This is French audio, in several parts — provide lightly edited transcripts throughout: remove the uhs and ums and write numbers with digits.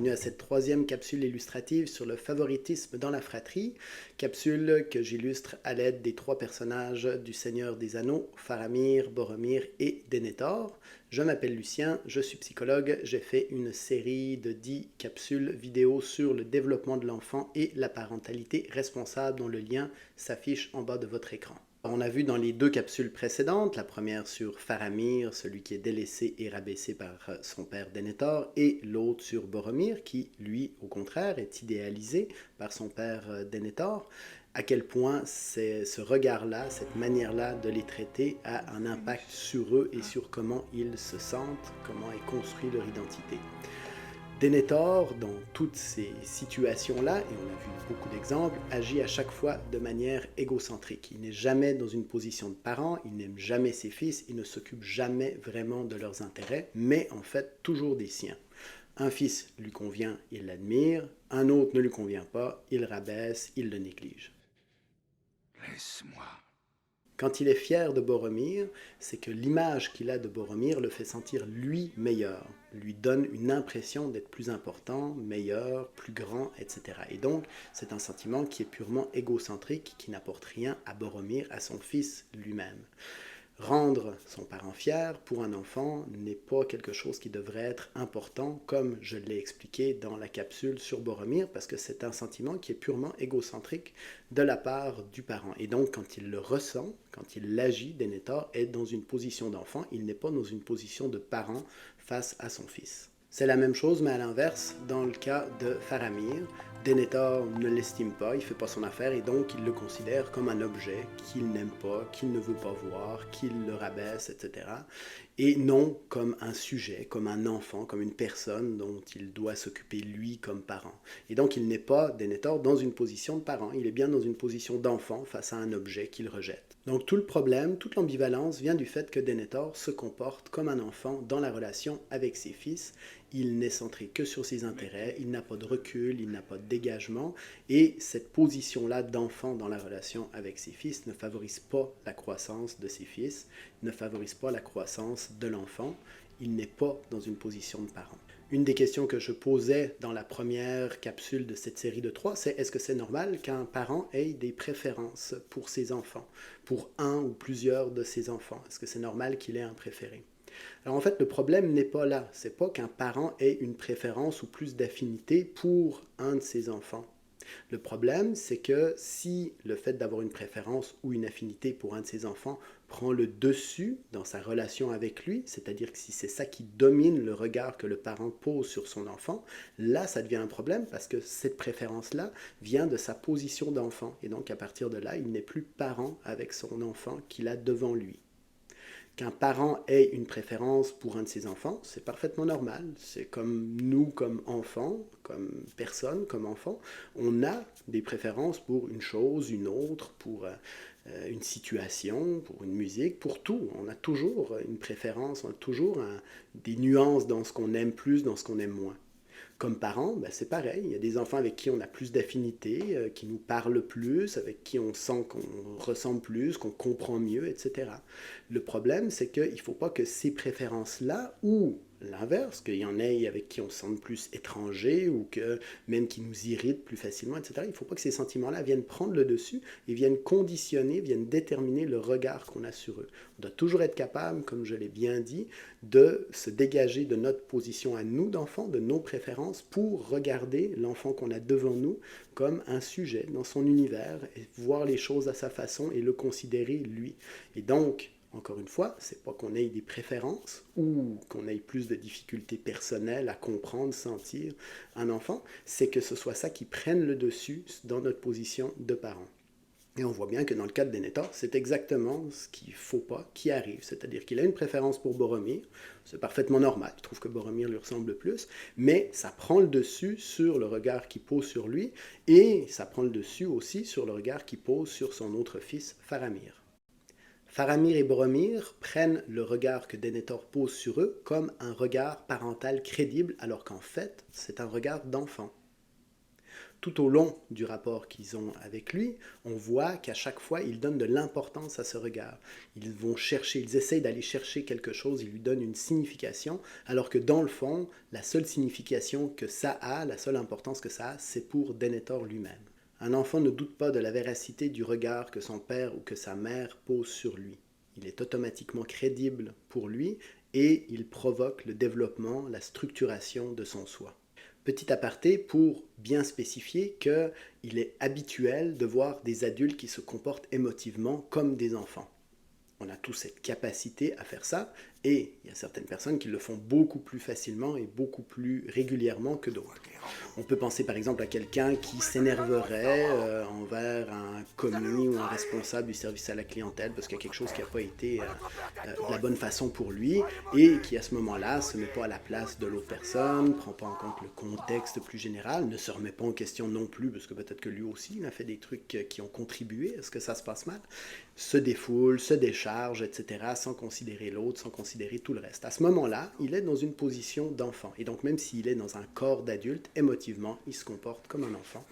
bienvenue à cette troisième capsule illustrative sur le favoritisme dans la fratrie, capsule que j'illustre à l'aide des trois personnages du Seigneur des Anneaux, Faramir, Boromir et Denethor. Je m'appelle Lucien, je suis psychologue, j'ai fait une série de 10 capsules vidéo sur le développement de l'enfant et la parentalité responsable dont le lien s'affiche en bas de votre écran. On a vu dans les deux capsules précédentes, la première sur Faramir, celui qui est délaissé et rabaissé par son père Denethor, et l'autre sur Boromir, qui, lui, au contraire, est idéalisé par son père Denethor, à quel point ce regard-là, cette manière-là de les traiter a un impact sur eux et sur comment ils se sentent, comment est construite leur identité. Denethor, dans toutes ces situations-là, et on a vu beaucoup d'exemples, agit à chaque fois de manière égocentrique. Il n'est jamais dans une position de parent, il n'aime jamais ses fils, il ne s'occupe jamais vraiment de leurs intérêts, mais en fait toujours des siens. Un fils lui convient, il l'admire, un autre ne lui convient pas, il rabaisse, il le néglige. Laisse-moi. Quand il est fier de Boromir, c'est que l'image qu'il a de Boromir le fait sentir lui meilleur, lui donne une impression d'être plus important, meilleur, plus grand, etc. Et donc, c'est un sentiment qui est purement égocentrique, qui n'apporte rien à Boromir, à son fils lui-même. Rendre son parent fier pour un enfant n'est pas quelque chose qui devrait être important, comme je l'ai expliqué dans la capsule sur Boromir, parce que c'est un sentiment qui est purement égocentrique de la part du parent. Et donc, quand il le ressent, quand il l'agit, Denethor est dans une position d'enfant, il n'est pas dans une position de parent face à son fils. C'est la même chose, mais à l'inverse, dans le cas de Faramir. Denethor ne l'estime pas, il ne fait pas son affaire et donc il le considère comme un objet qu'il n'aime pas, qu'il ne veut pas voir, qu'il le rabaisse, etc. Et non comme un sujet, comme un enfant, comme une personne dont il doit s'occuper lui comme parent. Et donc il n'est pas, Denethor, dans une position de parent, il est bien dans une position d'enfant face à un objet qu'il rejette. Donc tout le problème, toute l'ambivalence vient du fait que Denethor se comporte comme un enfant dans la relation avec ses fils. Il n'est centré que sur ses intérêts, il n'a pas de recul, il n'a pas de dégagement, et cette position-là d'enfant dans la relation avec ses fils ne favorise pas la croissance de ses fils, ne favorise pas la croissance de l'enfant, il n'est pas dans une position de parent. Une des questions que je posais dans la première capsule de cette série de 3, c'est est-ce que c'est normal qu'un parent ait des préférences pour ses enfants, pour un ou plusieurs de ses enfants? Est-ce que c'est normal qu'il ait un préféré? Alors en fait, le problème n'est pas là. C'est pas qu'un parent ait une préférence ou plus d'affinité pour un de ses enfants. Le problème, c'est que si le fait d'avoir une préférence ou une affinité pour un de ses enfants prend le dessus dans sa relation avec lui, c'est-à-dire que si c'est ça qui domine le regard que le parent pose sur son enfant, là, ça devient un problème parce que cette préférence-là vient de sa position d'enfant. Et donc, à partir de là, il n'est plus parent avec son enfant qu'il a devant lui. Qu'un parent ait une préférence pour un de ses enfants, c'est parfaitement normal. C'est comme nous, comme enfants, comme personne, comme enfants, on a des préférences pour une chose, une autre, pour une situation, pour une musique, pour tout. On a toujours une préférence, on a toujours des nuances dans ce qu'on aime plus, dans ce qu'on aime moins. Comme parents, ben c'est pareil. Il y a des enfants avec qui on a plus d'affinité, qui nous parlent plus, avec qui on sent qu'on ressemble plus, qu'on comprend mieux, etc. Le problème, c'est qu'il ne faut pas que ces préférences-là, ou l'inverse, qu'il y en ait avec qui on se sente plus étranger, ou que même qui nous irritent plus facilement, etc. Il ne faut pas que ces sentiments-là viennent prendre le dessus et viennent conditionner, viennent déterminer le regard qu'on a sur eux. On doit toujours être capable, comme je l'ai bien dit, de se dégager de notre position à nous d'enfants, de nos préférences, pour regarder l'enfant qu'on a devant nous comme un sujet dans son univers, et voir les choses à sa façon et le considérer lui. Et donc, encore une fois, c'est pas qu'on ait des préférences ou qu'on ait plus de difficultés personnelles à comprendre, sentir un enfant, c'est que ce soit ça qui prenne le dessus dans notre position de parent. Et on voit bien que dans le cas de Denethor, c'est exactement ce qu'il ne faut pas qui arrive. C'est-à-dire qu'il a une préférence pour Boromir, c'est parfaitement normal, il trouve que Boromir lui ressemble plus, mais ça prend le dessus sur le regard qu'il pose sur lui, et ça prend le dessus aussi sur le regard qu'il pose sur son autre fils, Faramir. Faramir et Boromir prennent le regard que Denethor pose sur eux comme un regard parental crédible, alors qu'en fait, c'est un regard d'enfant. Tout au long du rapport qu'ils ont avec lui, on voit qu'à chaque fois, ils donnent de l'importance à ce regard. Ils vont chercher, ils essayent d'aller chercher quelque chose, ils lui donnent une signification, alors que dans le fond, la seule signification que ça a, la seule importance que ça a, c'est pour Denethor lui-même. Un enfant ne doute pas de la véracité du regard que son père ou que sa mère pose sur lui. Il est automatiquement crédible pour lui et il provoque le développement, la structuration de son soi. Petit aparté pour bien spécifier qu'il est habituel de voir des adultes qui se comportent émotivement comme des enfants. On a tous cette capacité à faire ça, et il y a certaines personnes qui le font beaucoup plus facilement et beaucoup plus régulièrement que d'autres. On peut penser par exemple à quelqu'un qui s'énerverait envers un commis ou un responsable du service à la clientèle parce qu'il y a quelque chose qui n'a pas été de la bonne façon pour lui, et qui à ce moment-là ne se met pas à la place de l'autre personne, ne prend pas en compte le contexte plus général, ne se remet pas en question non plus, parce que peut-être que lui aussi il a fait des trucs qui ont contribué à ce que ça se passe mal, se défoule, se décharge, etc., sans considérer l'autre, sans considérer tout le reste. À ce moment-là, il est dans une position d'enfant. Et donc, même s'il est dans un corps d'adulte, émotivement, il se comporte comme un enfant.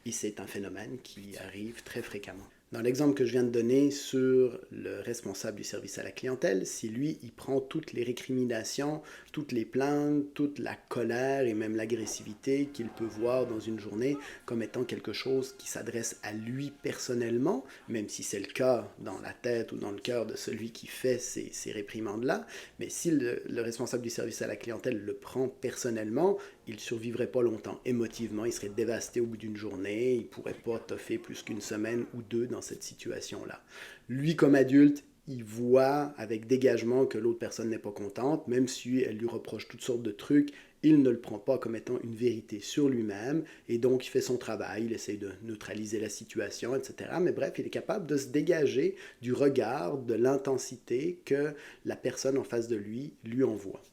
Et c'est un phénomène qui arrive très fréquemment. Dans l'exemple que je viens de donner sur le responsable du service à la clientèle, si lui, il prend toutes les récriminations, toutes les plaintes, toute la colère et même l'agressivité qu'il peut voir dans une journée comme étant quelque chose qui s'adresse à lui personnellement, même si c'est le cas dans la tête ou dans le cœur de celui qui fait ces réprimandes-là, mais si le responsable du service à la clientèle le prend personnellement, il ne survivrait pas longtemps émotivement, il serait dévasté au bout d'une journée, il ne pourrait pas toffer plus qu'une semaine ou deux dans cette situation-là. Lui, comme adulte, il voit avec dégagement que l'autre personne n'est pas contente, même si elle lui reproche toutes sortes de trucs, il ne le prend pas comme étant une vérité sur lui-même, et donc il fait son travail, il essaye de neutraliser la situation, etc. Mais bref, il est capable de se dégager du regard, de l'intensité que la personne en face de lui envoie.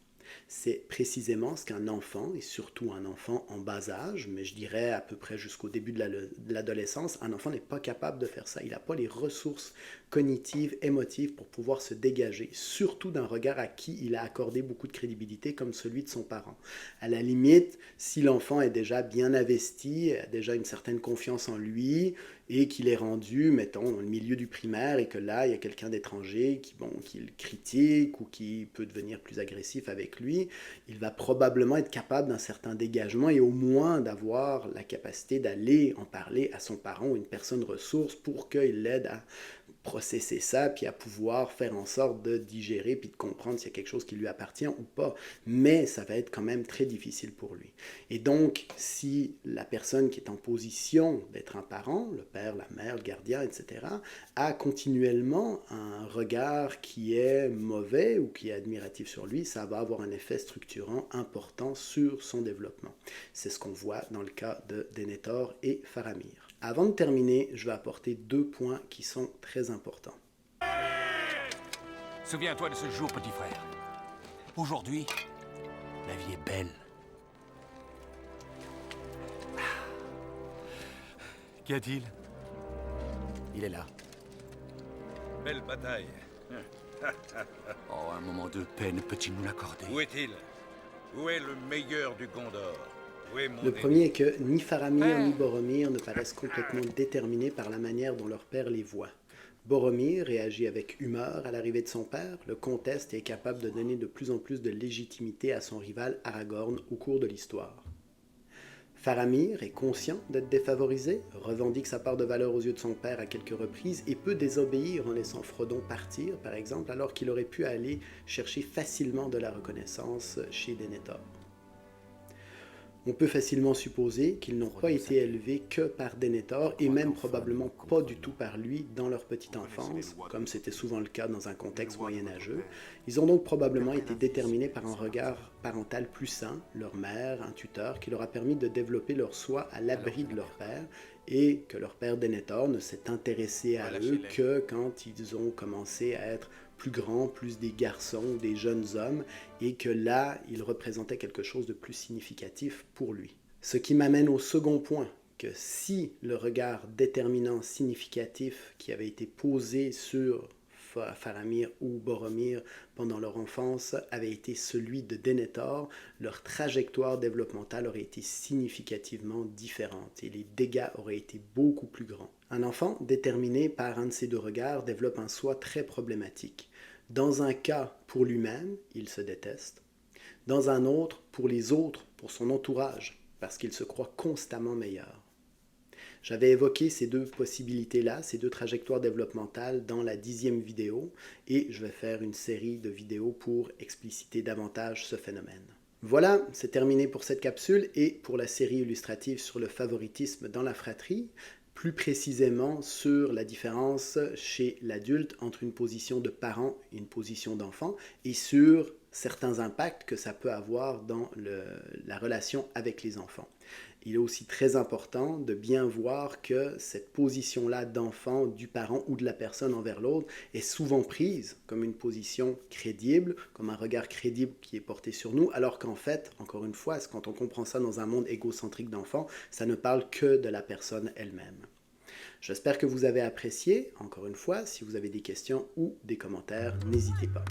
C'est précisément ce qu'un enfant, et surtout un enfant en bas âge, mais je dirais à peu près jusqu'au début de l'adolescence, un enfant n'est pas capable de faire ça. Il n'a pas les ressources cognitives, émotives pour pouvoir se dégager, surtout d'un regard à qui il a accordé beaucoup de crédibilité comme celui de son parent. À la limite, si l'enfant est déjà bien investi, a déjà une certaine confiance en lui, et qu'il est rendu, mettons, dans le milieu du primaire, et que là, il y a quelqu'un d'étranger qui le critique ou qui peut devenir plus agressif avec lui, il va probablement être capable d'un certain dégagement et au moins d'avoir la capacité d'aller en parler à son parent ou une personne ressource pour qu'il l'aide à processer ça, puis à pouvoir faire en sorte de digérer, puis de comprendre s'il y a quelque chose qui lui appartient ou pas. Mais ça va être quand même très difficile pour lui. Et donc, si la personne qui est en position d'être un parent, le père, la mère, le gardien, etc., a continuellement un regard qui est mauvais ou qui est admiratif sur lui, ça va avoir un effet structurant important sur son développement. C'est ce qu'on voit dans le cas de Denethor et Faramir. Avant de terminer, je vais apporter 2 points qui sont très importants. Souviens-toi de ce jour, petit frère. Aujourd'hui, la vie est belle. Qu'y a-t-il? Il est là. Belle bataille. Oh, un moment de paix, ne peut-il nous l'accorder? Où est-il? Où est le meilleur du Gondor? Où est mon Le ennemi? premier est que ni Faramir ni Boromir ne paraissent complètement déterminés par la manière dont leur père les voit. Boromir réagit avec humeur à l'arrivée de son père, le conteste et est capable de donner de plus en plus de légitimité à son rival Aragorn au cours de l'histoire. Faramir est conscient d'être défavorisé, revendique sa part de valeur aux yeux de son père à quelques reprises et peut désobéir en laissant Frodon partir, par exemple, alors qu'il aurait pu aller chercher facilement de la reconnaissance chez Denethor. On peut facilement supposer qu'ils n'ont pas été élevés que par Denethor et même probablement pas du tout par lui dans leur petite enfance, comme c'était souvent le cas dans un contexte moyenâgeux. Ils ont donc probablement été déterminés par un regard parental plus sain, leur mère, un tuteur, qui leur a permis de développer leur soi à l'abri de leur père et que leur père Denethor ne s'est intéressé à eux que quand ils ont commencé à être plus grands, plus des garçons, des jeunes hommes, et que là, il représentait quelque chose de plus significatif pour lui. Ce qui m'amène au second point, que si le regard déterminant significatif qui avait été posé sur Faramir ou Boromir pendant leur enfance avait été celui de Denethor, leur trajectoire développementale aurait été significativement différente et les dégâts auraient été beaucoup plus grands. Un enfant déterminé par un de ces deux regards développe un soi très problématique. Dans un cas, pour lui-même, il se déteste. Dans un autre, pour les autres, pour son entourage, parce qu'il se croit constamment meilleur. J'avais évoqué ces deux possibilités-là, ces deux trajectoires développementales dans la 10e vidéo, et je vais faire une série de vidéos pour expliciter davantage ce phénomène. Voilà, c'est terminé pour cette capsule et pour la série illustrative sur le favoritisme dans la fratrie, plus précisément sur la différence chez l'adulte entre une position de parent et une position d'enfant, et sur certains impacts que ça peut avoir dans la relation avec les enfants. Il est aussi très important de bien voir que cette position-là d'enfant, du parent ou de la personne envers l'autre est souvent prise comme une position crédible, comme un regard crédible qui est porté sur nous, alors qu'en fait, encore une fois, quand on comprend ça dans un monde égocentrique d'enfants, ça ne parle que de la personne elle-même. J'espère que vous avez apprécié. Encore une fois, si vous avez des questions ou des commentaires, n'hésitez pas.